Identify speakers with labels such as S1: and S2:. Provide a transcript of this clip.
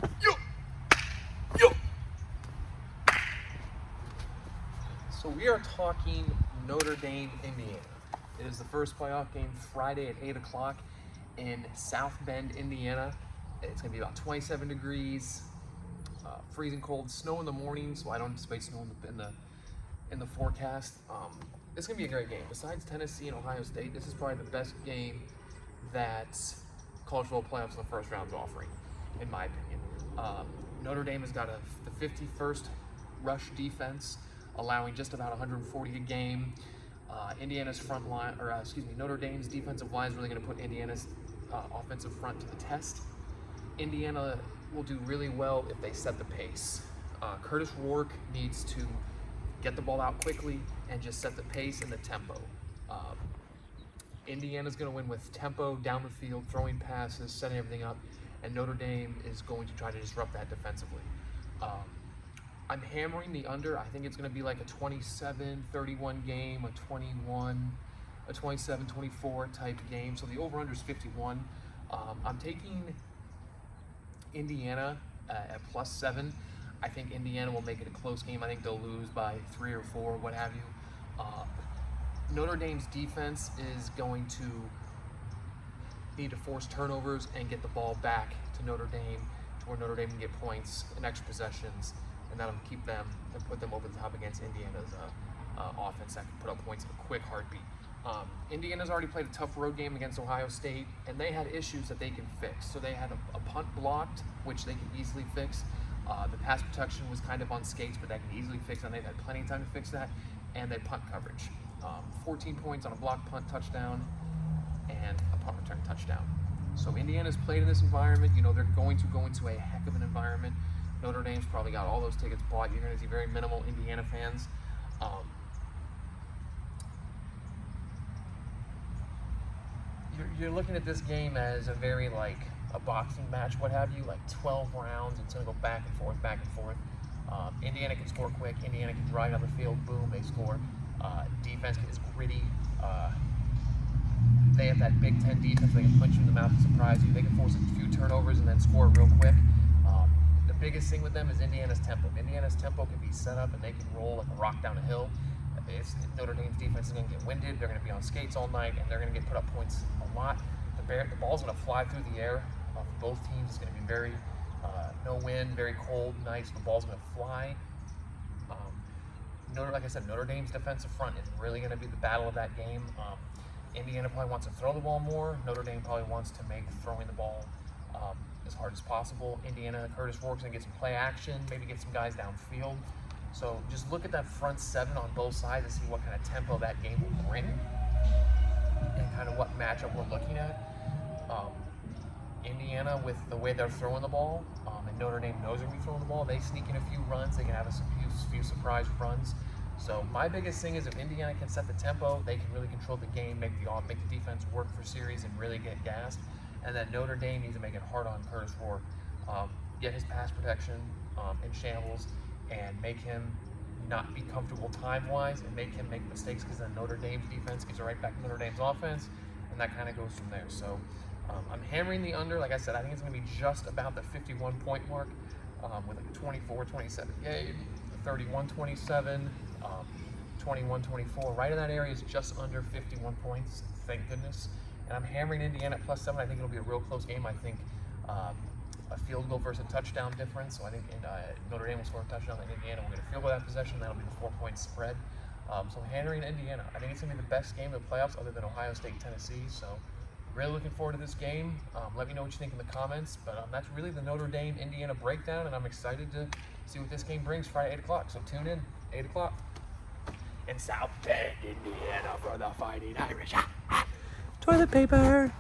S1: Yo! Yo! So we are talking Notre Dame, Indiana. It is the first playoff game Friday at 8 o'clock in South Bend, Indiana. It's going to be about 27 degrees, freezing cold, snow in the morning, so I don't anticipate snow in the forecast. It's going to be a great game. Besides Tennessee and Ohio State, this is probably the best game that college football playoffs in the first round is offering, in my opinion. Notre Dame has got the 51st rush defense, allowing just about 140 a game. Indiana's front line, Notre Dame's defensive line is really going to put Indiana's offensive front to the test. Indiana will do really well if they set the pace. Curtis Rourke needs to get the ball out quickly and just set the pace and the tempo. Indiana's going to win with tempo down the field, throwing passes, setting everything up, and Notre Dame is going to try to disrupt that defensively. I'm hammering the under. I think it's going to be like a 27-31 game, a 27-24 type game. So the over-under is 51. I'm taking Indiana at +7. I think Indiana will make it a close game. I think they'll lose by 3 or 4, what have you. Notre Dame's defense is going to need to force turnovers and get the ball back to Notre Dame, to where Notre Dame can get points in extra possessions, and that'll keep them and put them over the top against Indiana's offense that can put up points in a quick heartbeat. Indiana's already played a tough road game against Ohio State, and they had issues that they can fix. So they had a punt blocked, which they can easily fix. The pass protection was kind of on skates, but they can easily fix, and they've had plenty of time to fix that. And they punt coverage. 14 points on a blocked punt touchdown and a punt return touchdown. So Indiana's played in this environment. You know, they're going to go into a heck of an environment. Notre Dame's probably got all those tickets bought. You're going to see very minimal Indiana fans. You're looking at this game as a very a boxing match, what have you, like 12 rounds. It's going to go back and forth, back and forth. Indiana can score quick. Indiana can drive down the field. Boom, they score. Defense is gritty. They have that Big Ten defense. They can punch you in the mouth and surprise you. They can force a few turnovers and then score real quick. The biggest thing with them is Indiana's tempo. Indiana's tempo can be set up and they can roll like a rock down a hill. Notre Dame's defense is going to get winded. They're going to be on skates all night, and they're going to get put up points a lot. The ball's going to fly through the air. Both teams is going to be very no wind, very cold nights. The ball's going to fly. Like I said, Notre Dame's defensive front is really going to be the battle of that game. Indiana probably wants to throw the ball more. Notre Dame probably wants to make throwing the ball as hard as possible. Indiana, Curtis Rourke's going to get some play action, maybe get some guys downfield. So just look at that front seven on both sides and see what kind of tempo that game will bring and kind of what matchup we're looking at. Indiana, with the way they're throwing the ball, and Notre Dame knows they're going to be throwing the ball, they sneak in a few runs. They can have a few surprise runs. So my biggest thing is if Indiana can set the tempo, they can really control the game, make the defense work for series and really get gassed. And then Notre Dame needs to make it hard on Curtis Rourke, get his pass protection in shambles, and make him not be comfortable time-wise and make him make mistakes, because then Notre Dame's defense gets right back to Notre Dame's offense, and that kind of goes from there. So I'm hammering the under. Like I said, I think it's going to be just about the 51-point mark with like a 24-27 game, 31-27, 21-24. Right in that area is just under 51 points, thank goodness. And I'm hammering Indiana at +7. I think it'll be a real close game. I think a field goal versus a touchdown difference. So I think Notre Dame will score a touchdown, and Indiana will get a field goal that possession. That'll be the 4-point spread. So I'm hammering Indiana. I think it's going to be the best game of the playoffs other than Ohio State, Tennessee. So really looking forward to this game. Let me know what you think in the comments. But that's really the Notre Dame-Indiana breakdown, and I'm excited to see what this game brings Friday, 8 o'clock. So tune in, 8 o'clock. In South Bend, Indiana, for the Fighting Irish. Toilet paper.